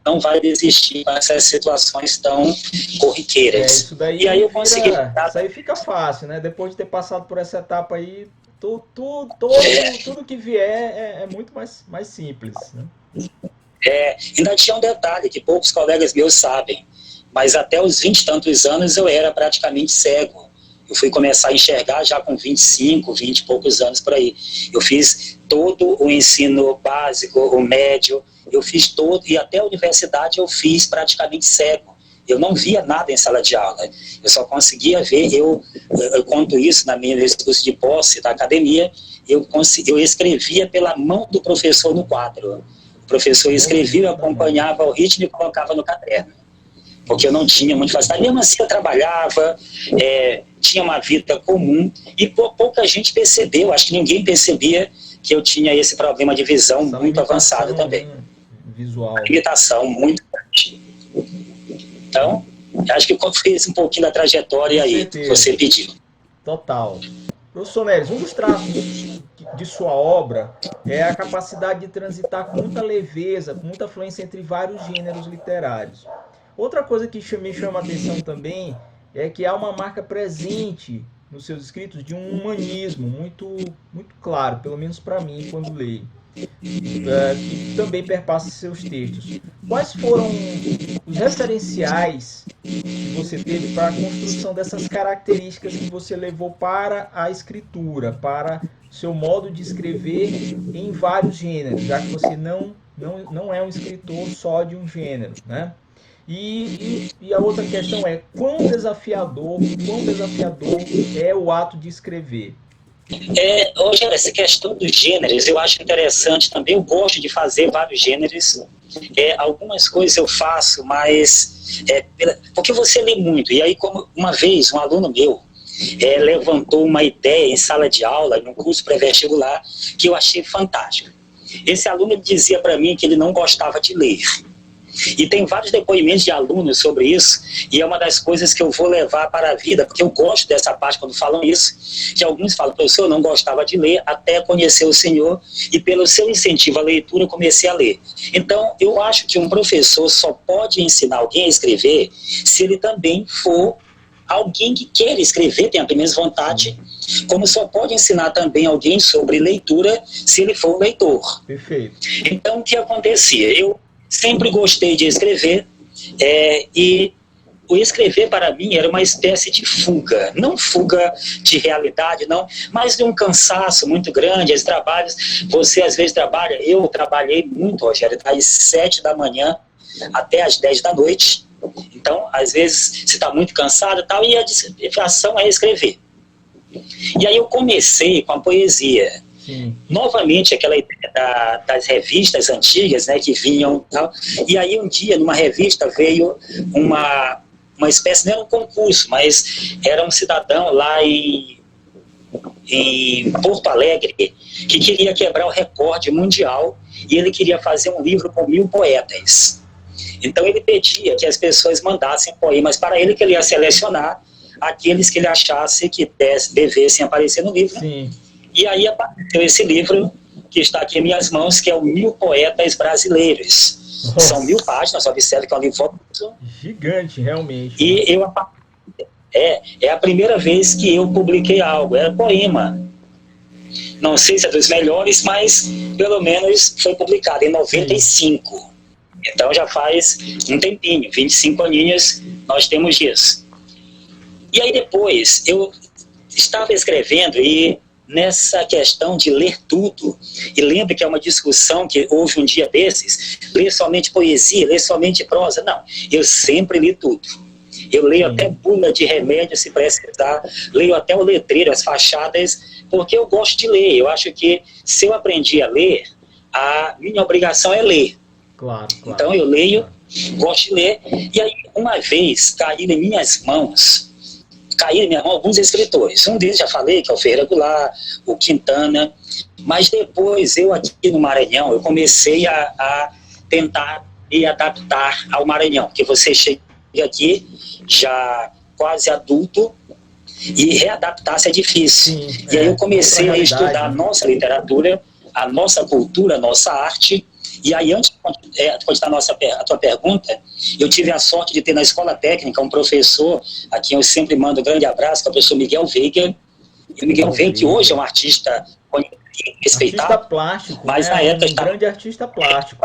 não vai desistir com essas situações tão corriqueiras. Isso daí e aí eu consegui... Isso aí fica fácil, né? Depois de ter passado por essa etapa aí, Tudo que vier é muito mais simples, né? Ainda tinha um detalhe que poucos colegas meus sabem, mas até os 20 e tantos anos eu era praticamente cego. Eu fui começar a enxergar já com 25, 20 e poucos anos por aí. Eu fiz todo o ensino básico, o médio, eu fiz todo, e até a universidade eu fiz praticamente cego. Eu não via nada em sala de aula, eu só conseguia ver, eu conto isso na minha discurso de posse da academia, eu escrevia pela mão do professor no quadro. O professor escrevia, eu acompanhava o ritmo e colocava no caderno, porque eu não tinha muito facilidade. Mesmo assim eu trabalhava, tinha uma vida comum, e pouca gente percebeu, acho que ninguém percebia que eu tinha esse problema de visão muito avançado também. Né? Visual. Uma limitação muito grande. Então, acho que eu fiz um pouquinho da trajetória aí que você pediu. Total. Professor Neres, um dos traços de sua obra é a capacidade de transitar com muita leveza, com muita fluência entre vários gêneros literários. Outra coisa que me chama a atenção também é que há uma marca presente nos seus escritos de um humanismo muito claro, pelo menos para mim, quando leio, que também perpassa seus textos. Quais foram os referenciais que você teve para a construção dessas características que você levou para a escritura, para seu modo de escrever em vários gêneros, já que você não é um escritor só de um gênero, né? E a outra questão é quão desafiador é o ato de escrever? Hoje, essa questão dos gêneros, eu acho interessante também, eu gosto de fazer vários gêneros, algumas coisas eu faço, mas porque você lê muito, e aí como uma vez um aluno meu levantou uma ideia em sala de aula, num curso pré-vestibular, que eu achei fantástico. Esse aluno dizia para mim que ele não gostava de ler. E tem vários depoimentos de alunos sobre isso, e é uma das coisas que eu vou levar para a vida, porque eu gosto dessa parte quando falam isso, que alguns falam, professor, eu não gostava de ler até conhecer o Senhor, e pelo seu incentivo à leitura eu comecei a ler. Então, eu acho que um professor só pode ensinar alguém a escrever se ele também for alguém que queira escrever, tenha a mesma vontade, como só pode ensinar também alguém sobre leitura se ele for um leitor. Perfeito. Então, o que acontecia? Eu sempre gostei de escrever, e o escrever para mim era uma espécie de fuga, não fuga de realidade, não, mas de um cansaço muito grande, os trabalhos, você às vezes trabalha, eu trabalhei muito, Rogério, das 7 da manhã até as 10 da noite, então às vezes você está muito cansado e tal, e a distração é escrever. E aí eu comecei com a poesia. Sim. Novamente aquela ideia das revistas antigas, né, que vinham tal. E aí um dia numa revista veio uma espécie, não era um concurso, mas era um cidadão lá em Porto Alegre que queria quebrar o recorde mundial e ele queria fazer um livro com 1000 poetas. Então ele pedia que as pessoas mandassem poemas para ele, que ele ia selecionar aqueles que ele achasse que devessem aparecer no livro. Sim. E aí apareceu esse livro que está aqui em minhas mãos, que é o 1000 Poetas Brasileiros. Nossa. São 1000 páginas, observe que é um livro gigante, realmente. E é a primeira vez que eu publiquei algo, era poema. Não sei se é dos melhores, mas pelo menos foi publicado em 95. Sim. Então já faz um tempinho, 25 aninhos nós temos isso. E aí depois eu estava escrevendo e nessa questão de ler tudo, e lembra que é uma discussão que houve um dia desses, ler somente poesia, ler somente prosa, não, eu sempre li tudo. Eu leio até bula de remédio se precisar, leio até o letreiro, as fachadas, porque eu gosto de ler. Eu acho que se eu aprendi a ler, a minha obrigação é ler. Claro. Então eu leio, gosto de ler, e aí uma vez caíram em minhas mãos alguns escritores. Um deles já falei, que é o Ferreira Goulart, o Quintana, mas depois eu aqui no Maranhão, eu comecei a tentar me adaptar ao Maranhão, porque você chega aqui já quase adulto e readaptar-se é difícil. Sim, e aí eu comecei a estudar a nossa literatura, a nossa cultura, a nossa arte. E aí, antes de continuar a tua pergunta, eu tive a sorte de ter na escola técnica um professor, a quem eu sempre mando um grande abraço, que é o professor Miguel Veiga. E o Miguel Veiga, que hoje é um artista respeitado. Artista plástico, mas né? na época Um grande artista plástico.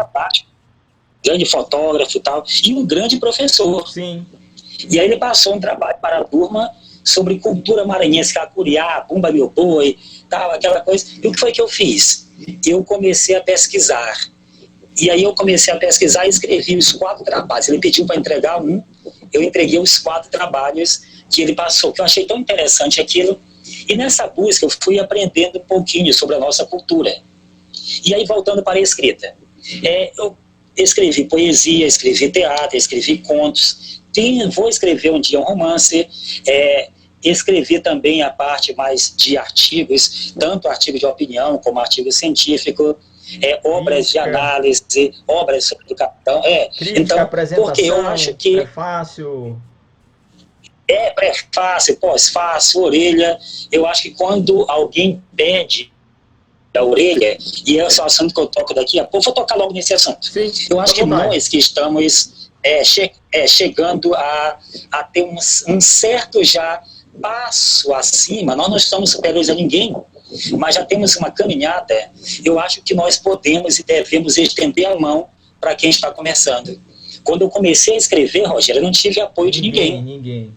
Grande fotógrafo e tal, e um grande professor. Sim. E aí ele passou um trabalho para a turma sobre cultura maranhense, cacuriá, bumba meu boi, tal, aquela coisa. E o que foi que eu fiz? Eu comecei a pesquisar. E aí eu comecei a pesquisar e escrevi os 4 trabalhos. Ele pediu para entregar um, eu entreguei os 4 trabalhos que ele passou, que eu achei tão interessante aquilo. E nessa busca eu fui aprendendo um pouquinho sobre a nossa cultura. E aí, voltando para a escrita, eu escrevi poesia, escrevi teatro, escrevi contos, vou escrever um dia um romance, escrevi também a parte mais de artigos, tanto artigo de opinião como artigo científico, obras de análise, obras sobre educação. Crítica, então, apresentação, porque eu acho que prefácio. Prefácio, pós-fácio, orelha. Eu acho que quando alguém pede a orelha, e esse é o assunto que eu toco daqui a pouco, vou tocar logo nesse assunto. Sim, eu acho que nós que estamos chegando a ter um certo já passo acima, nós não estamos superiores a ninguém, mas já temos uma caminhada. Eu acho que nós podemos e devemos estender a mão para quem está começando. Quando eu comecei a escrever, Rogério, eu não tive apoio de ninguém.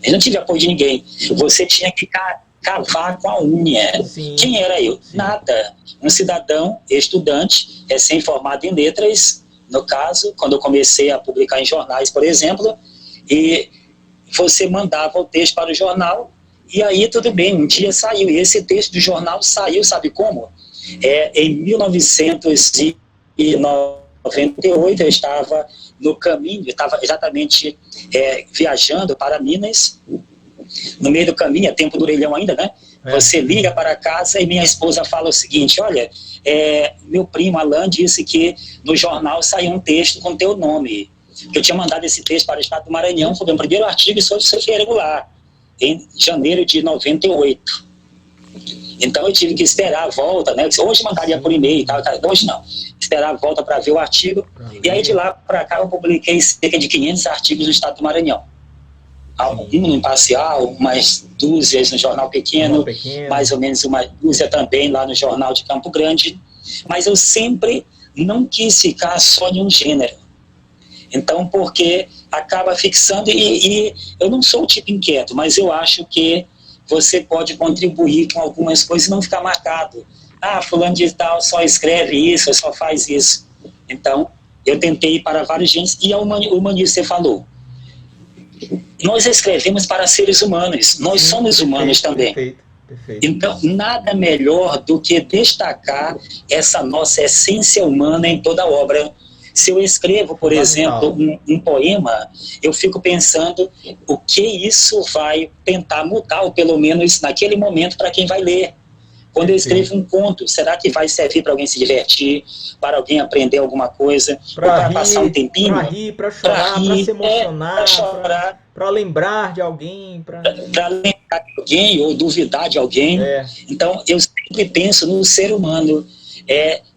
Eu não tive apoio de ninguém. Você tinha que cavar com a unha. Sim. Quem era eu? Sim. Nada. Um cidadão, estudante, recém-formado em letras, no caso, quando eu comecei a publicar em jornais, por exemplo, e você mandava o texto para o jornal, e aí tudo bem, um dia saiu, e esse texto do jornal saiu, sabe como? Em 1998, eu estava no caminho, estava exatamente viajando para Minas. No meio do caminho, é tempo do orelhão ainda, né? Você liga para casa e minha esposa fala o seguinte: olha, meu primo Alain disse que no jornal saiu um texto com teu nome. Eu tinha mandado esse texto para o estado do Maranhão, foi o meu primeiro artigo sobre surf regular, em janeiro de 98. Então eu tive que esperar a volta, né? Hoje mandaria por e-mail e tal, hoje não. Esperar a volta para ver o artigo. E aí de lá para cá eu publiquei cerca de 500 artigos no estado do Maranhão. Um no Imparcial, umas dúzias no Jornal Pequeno, mais ou menos uma dúzia também lá no Jornal de Campo Grande. Mas eu sempre não quis ficar só em um gênero. Então, porque acaba fixando, e eu não sou o tipo inquieto, mas eu acho que você pode contribuir com algumas coisas e não ficar marcado. Fulano de tal só escreve isso, só faz isso. Então, eu tentei ir para vários gêneros, e o humanismo, você falou. Nós escrevemos para seres humanos, nós somos humanos também. Perfeito. Então, nada melhor do que destacar essa nossa essência humana em toda a obra. Se eu escrevo, por exemplo, um poema, eu fico pensando o que isso vai tentar mudar, ou pelo menos naquele momento, para quem vai ler. Quando eu escrevo um conto, será que vai servir para alguém se divertir, para alguém aprender alguma coisa, para passar um tempinho? Para rir, para chorar, para se emocionar, para lembrar de alguém. Para lembrar de alguém ou duvidar de alguém. Então, eu sempre penso no ser humano.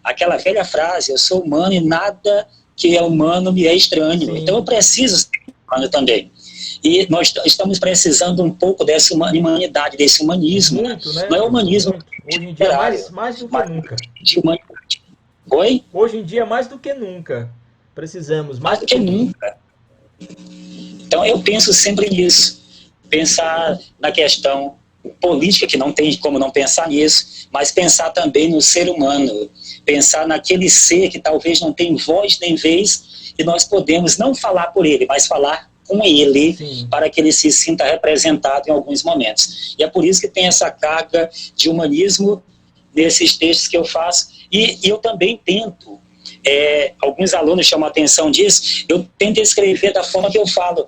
Aquela velha frase: eu sou humano e nada que é humano me é estranho. Sim. Então eu preciso ser humano também. E nós estamos precisando um pouco dessa humanidade, desse humanismo. Muito, né? Não é humanismo. Hoje em dia mais do que nunca. De humanidade. Oi? Hoje em dia mais do que nunca. Precisamos mais do que nunca. Então eu penso sempre nisso. Pensar na questão política, que não tem como não pensar nisso, mas pensar também no ser humano, pensar naquele ser que talvez não tem voz nem vez, e nós podemos não falar por ele, mas falar com ele. Sim. Para que ele se sinta representado em alguns momentos. E é por isso que tem essa carga de humanismo nesses textos que eu faço, e eu também tento. Alguns alunos chamam a atenção disso, eu tento escrever da forma que eu falo.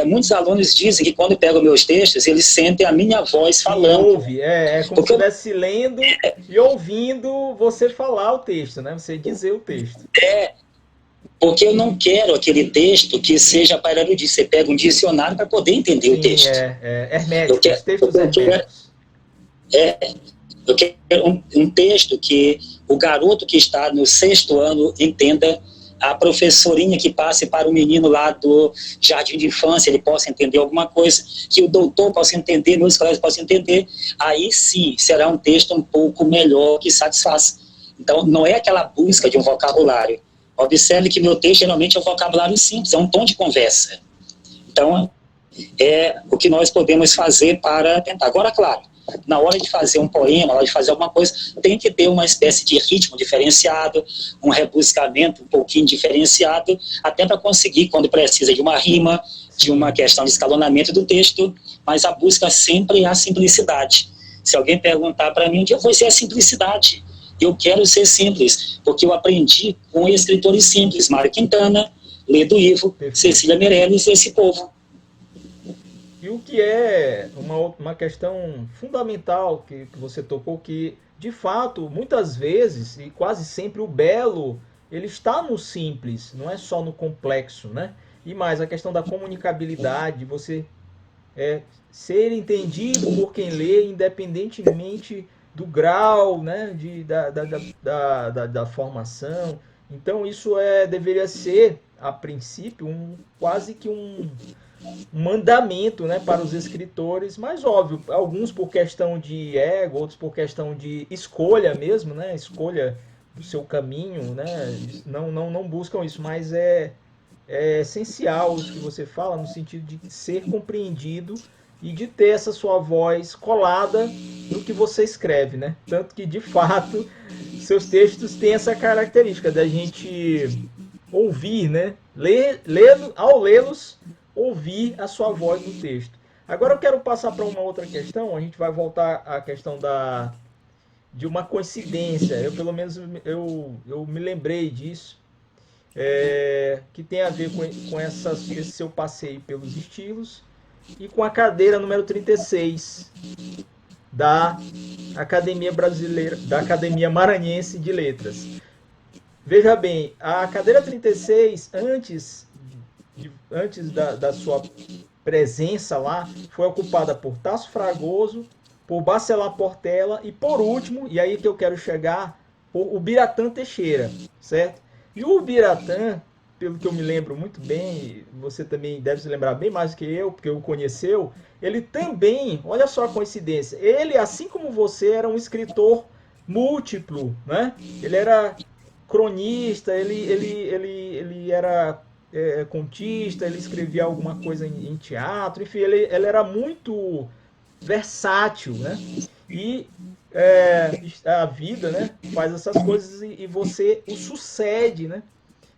Muitos alunos dizem que quando pegam meus textos, eles sentem a minha voz falando. Ouve, como se estivesse lendo e ouvindo você falar o texto, né? Você dizer o texto. Porque eu não quero aquele texto que seja para erudir. Você pega um dicionário para poder entender o texto. Herméticos, textos herméticos. Eu quero um texto que o garoto que está no 6º ano entenda a professorinha que passe para o menino lá do jardim de infância, ele possa entender alguma coisa, que o doutor possa entender, meus colegas possam entender, aí sim será um texto um pouco melhor, que satisfaça. Então, não é aquela busca de um vocabulário. Observe que meu texto geralmente é um vocabulário simples, é um tom de conversa. Então, é o que nós podemos fazer para tentar. Agora, claro, na hora de fazer um poema, na hora de fazer alguma coisa, tem que ter uma espécie de ritmo diferenciado, um rebuscamento um pouquinho diferenciado, até para conseguir, quando precisa de uma rima, de uma questão de escalonamento do texto, mas a busca sempre é a simplicidade. Se alguém perguntar para mim, onde eu vou ser a simplicidade? Eu quero ser simples, porque eu aprendi com escritores simples, Mário Quintana, Ledo Ivo, Cecília Meirelles e esse povo. E o que é uma questão fundamental que você tocou, que de fato, muitas vezes e quase sempre o belo, ele está no simples, não é só no complexo, né? E mais, a questão da comunicabilidade, você ser entendido por quem lê, independentemente do grau, né, da formação. Então isso deveria ser, a princípio, quase que um mandamento, né, para os escritores, mas óbvio, alguns por questão de ego, outros por questão de escolha mesmo, né, escolha do seu caminho, né, não buscam isso, mas é essencial isso que você fala, no sentido de ser compreendido e de ter essa sua voz colada no que você escreve, né? Tanto que, de fato, seus textos têm essa característica da gente ouvir, né? Ao lê-los, ouvir a sua voz no texto. Agora eu quero passar para uma outra questão, a gente vai voltar à questão de uma coincidência. Eu, pelo menos, eu me lembrei disso, que tem a ver com esse seu passeio pelos estilos e com a cadeira número 36 da Academia Brasileira, da Academia Maranhense de Letras. Veja bem, a cadeira 36, antes da sua presença lá, foi ocupada por Tasso Fragoso, por Bacelar Portela e, por último, e aí que eu quero chegar, por Ubiratã Teixeira, certo? E o Ubiratã, pelo que eu me lembro muito bem, você também deve se lembrar bem mais do que eu, porque o conheceu, ele também, olha só a coincidência, ele, assim como você, era um escritor múltiplo, né? Ele era cronista, ele era contista, ele escrevia alguma coisa em teatro, enfim, ele era muito versátil, né? E a vida, né, faz essas coisas e você o sucede, né?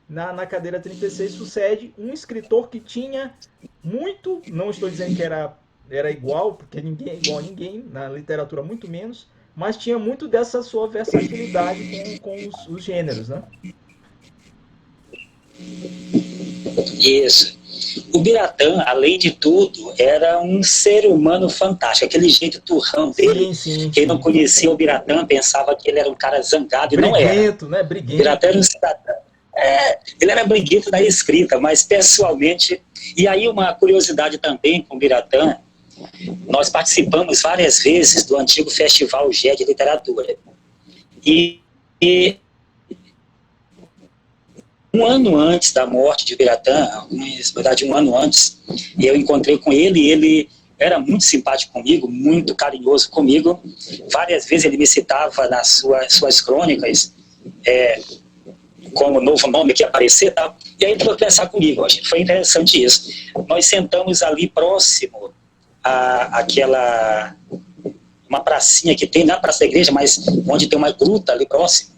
Na cadeira 36 sucede um escritor que tinha muito, não estou dizendo que era igual, porque ninguém é igual a ninguém, na literatura muito menos, mas tinha muito dessa sua versatilidade com os gêneros, né? Isso. O Biratã, além de tudo, era um ser humano fantástico, aquele jeito turrão dele. Quem não conhecia o Biratã pensava que ele era um cara zangado, e não era. Briguento, né? Briguento. O Biratã era um cidadão. Ele era briguento na escrita, mas pessoalmente... E aí uma curiosidade também com o Biratã, nós participamos várias vezes do antigo Festival GE de Literatura. E um ano antes da morte de Biratã, na verdade um ano antes, eu encontrei com ele e ele era muito simpático comigo, muito carinhoso comigo. Várias vezes ele me citava nas suas crônicas, como novo nome que ia aparecer, tá? E aí ele foi conversar comigo, foi interessante isso. Nós sentamos ali próximo uma pracinha que tem, não é a praça da igreja, mas onde tem uma gruta ali próximo.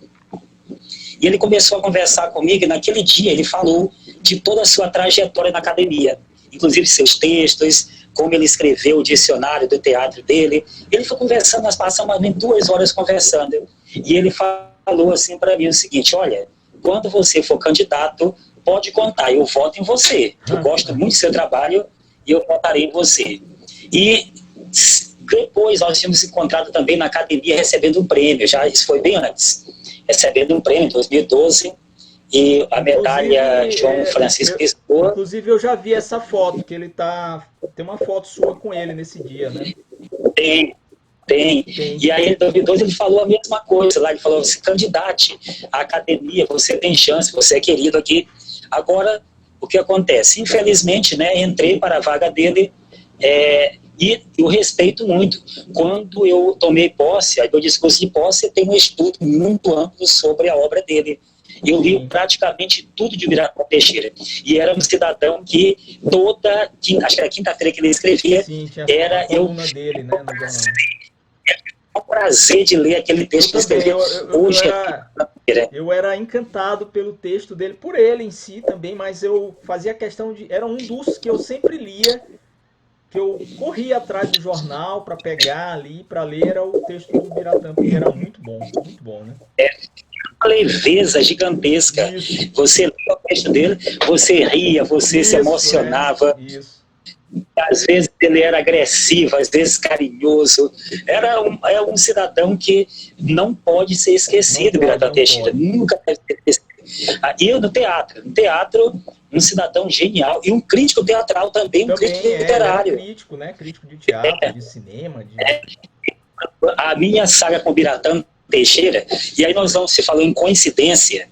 E ele começou a conversar comigo e naquele dia ele falou de toda a sua trajetória na academia, inclusive seus textos, como ele escreveu o dicionário do teatro dele. Ele foi conversando, nós passamos mais de 2 horas conversando. E ele falou assim para mim o seguinte: olha, quando você for candidato, pode contar, eu voto em você. Eu gosto muito do seu trabalho e eu votarei em você. E depois nós tínhamos encontrado também na academia recebendo um prêmio, já isso foi bem antes, recebendo um prêmio em 2012, e a medalha João Francisco Lisboa. Inclusive eu já vi essa foto, que ele tem uma foto sua com ele nesse dia, né? Tem. E aí, em 2012, ele falou a mesma coisa lá. Ele falou: se candidate à academia, você tem chance, você é querido aqui. Agora, o que acontece? Infelizmente, né, entrei para a vaga dele e eu respeito muito. Quando eu tomei posse, aí meu discurso de posse tem um estudo muito amplo sobre a obra dele. Eu li praticamente tudo de Biratã Teixeira. E era um cidadão que acho que era quinta-feira que ele escrevia, Sim, tinha era a coluna dele, né, no jornal. o prazer de ler aquele texto que ele escrevia. Hoje eu era encantado pelo texto dele, por ele em si também, mas eu fazia questão de... Era um dos que eu sempre lia, que eu corria atrás do jornal para pegar ali, para ler, era o texto do Biratã, porque era muito bom, né? Uma leveza gigantesca. Isso. Você lia o texto dele, você ria, você se emocionava. Isso. Às vezes ele era agressivo, às vezes carinhoso. É um cidadão que não pode ser esquecido, Biratã Teixeira. Nunca deve ser esquecido. E eu no teatro, um cidadão genial. E um crítico teatral também, um crítico literário. Crítico, né? Crítico de teatro, de cinema. A minha saga com Biratã Teixeira, e aí nós vamos, se falou em coincidência,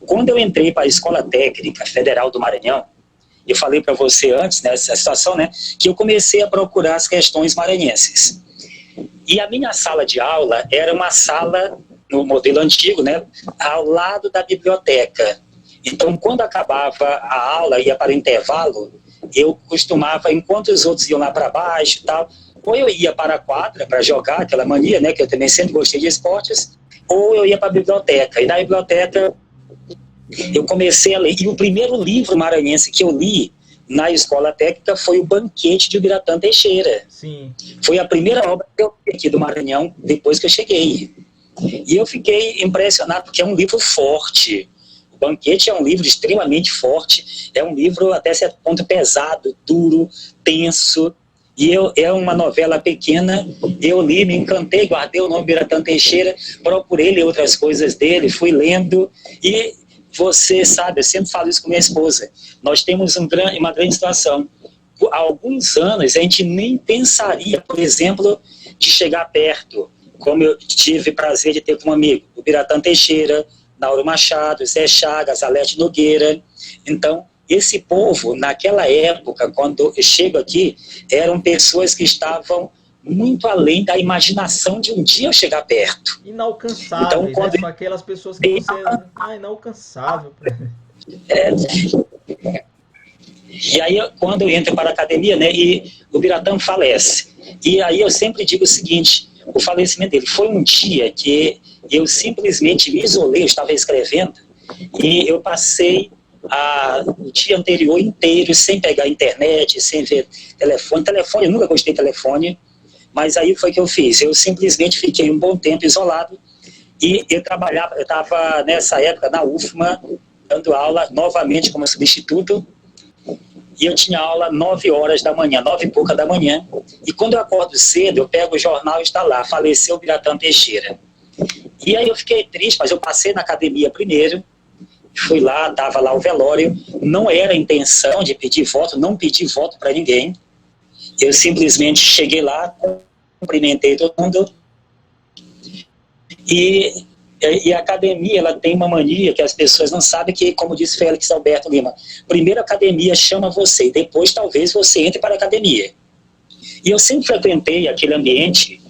quando eu entrei para a Escola Técnica Federal do Maranhão, eu falei para você antes, nessa situação, né, que eu comecei a procurar as questões maranhenses. E a minha sala de aula era uma sala, no modelo antigo, né, ao lado da biblioteca. Então, quando acabava a aula, ia para o intervalo, eu costumava, enquanto os outros iam lá para baixo e tal, ou eu ia para a quadra para jogar, aquela mania, né, que eu também sempre gostei de esportes, ou eu ia para a biblioteca. E na biblioteca eu comecei a ler. E o primeiro livro maranhense que eu li na Escola Técnica foi o Banquete de Biratã Teixeira. Sim. Foi a primeira obra que eu li aqui do Maranhão depois que eu cheguei. E eu fiquei impressionado, porque é um livro forte. O Banquete é um livro extremamente forte, é um livro até certo ponto pesado, duro, tenso. E é uma novela pequena, eu li, me encantei, guardei o nome Biratã Teixeira, procurei ler outras coisas dele, fui lendo, e você sabe, eu sempre falo isso com minha esposa, nós temos uma grande situação. Há alguns anos a gente nem pensaria, por exemplo, de chegar perto, como eu tive prazer de ter como amigo, o Biratã Teixeira, Nauro Machado, Zé Chagas, Alete Nogueira. Então, esse povo, naquela época, quando eu chego aqui, eram pessoas que estavam muito além da imaginação de um dia eu chegar perto. Inalcançáveis, então, quando... né? São aquelas pessoas que você... inalcançável. E aí, quando eu entro para a academia, né, e o Biratã falece. E aí eu sempre digo o seguinte, o falecimento dele foi um dia que eu simplesmente me isolei, eu estava escrevendo, e eu passei o dia anterior inteiro sem pegar internet, sem ver telefone, eu nunca gostei de telefone, mas aí foi o que eu fiz, eu simplesmente fiquei um bom tempo isolado, e eu estava nessa época na UFMA, dando aula novamente como substituto, e eu tinha aula 9 horas da manhã, 9 e pouca da manhã, e quando eu acordo cedo, eu pego o jornal e está lá, faleceu o Biratã Teixeira. E aí eu fiquei triste, mas eu passei na academia primeiro, fui lá, estava lá o velório, não era a intenção de pedir voto, não pedi voto para ninguém, eu simplesmente cheguei lá, cumprimentei todo mundo, e a academia, ela tem uma mania que as pessoas não sabem, que, como disse Félix Alberto Lima, primeiro a academia chama você, depois talvez você entre para a academia. E eu sempre frequentei aquele ambiente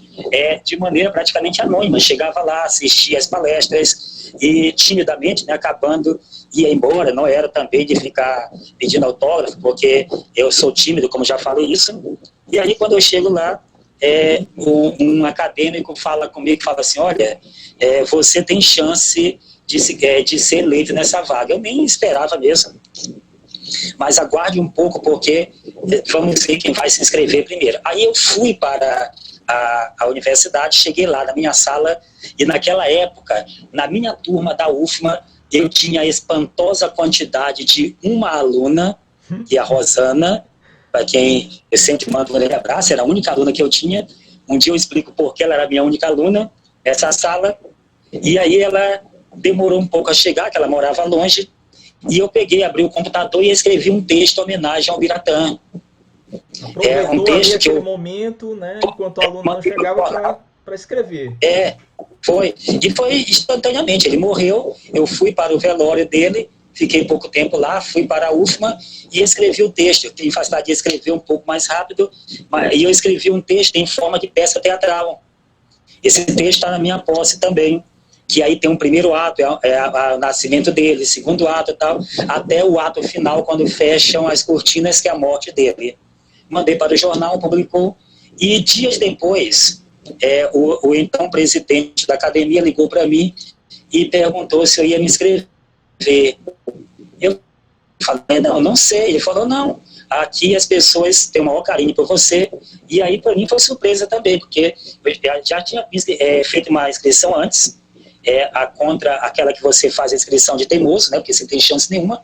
de maneira praticamente anônima, chegava lá, assistia as palestras e timidamente, né, acabando, ia embora, não era também de ficar pedindo autógrafo, porque eu sou tímido, como já falei isso, e aí quando eu chego lá, um acadêmico fala comigo, fala assim, olha, você tem chance de ser eleito nessa vaga. Eu nem esperava mesmo, mas aguarde um pouco, porque vamos ver quem vai se inscrever primeiro. Aí eu fui para a universidade, cheguei lá na minha sala, e naquela época, na minha turma da UFMA, eu tinha a espantosa quantidade de uma aluna, que é a Rosana, para quem eu sempre mando um grande abraço, era a única aluna que eu tinha. Um dia eu explico por que ela era a minha única aluna nessa sala, e aí ela demorou um pouco a chegar, que ela morava longe, e eu peguei, abri o computador e escrevi um texto em homenagem ao Biratã. Aproveitou um texto ali que aquele eu... momento, né, enquanto o aluno não chegava para escrever. Foi. E foi instantaneamente. Ele morreu, eu fui para o velório dele, fiquei pouco tempo lá, fui para a UFMA e escrevi o texto. Eu tenho facilidade de escrever um pouco mais rápido, e eu escrevi um texto em forma de peça teatral. Esse texto está na minha posse também, que aí tem um primeiro ato, o nascimento dele, segundo ato e tal, até o ato final, quando fecham as cortinas, que é a morte dele. Mandei para o jornal, publicou, e dias depois, o então presidente da academia ligou para mim e perguntou se eu ia me inscrever. Eu falei, não sei. Ele falou, não, aqui as pessoas têm o maior carinho por você. E aí, para mim, foi surpresa também, porque eu já tinha feito uma inscrição antes, contra aquela que você faz a inscrição de teimoso, né, porque você tem chance nenhuma.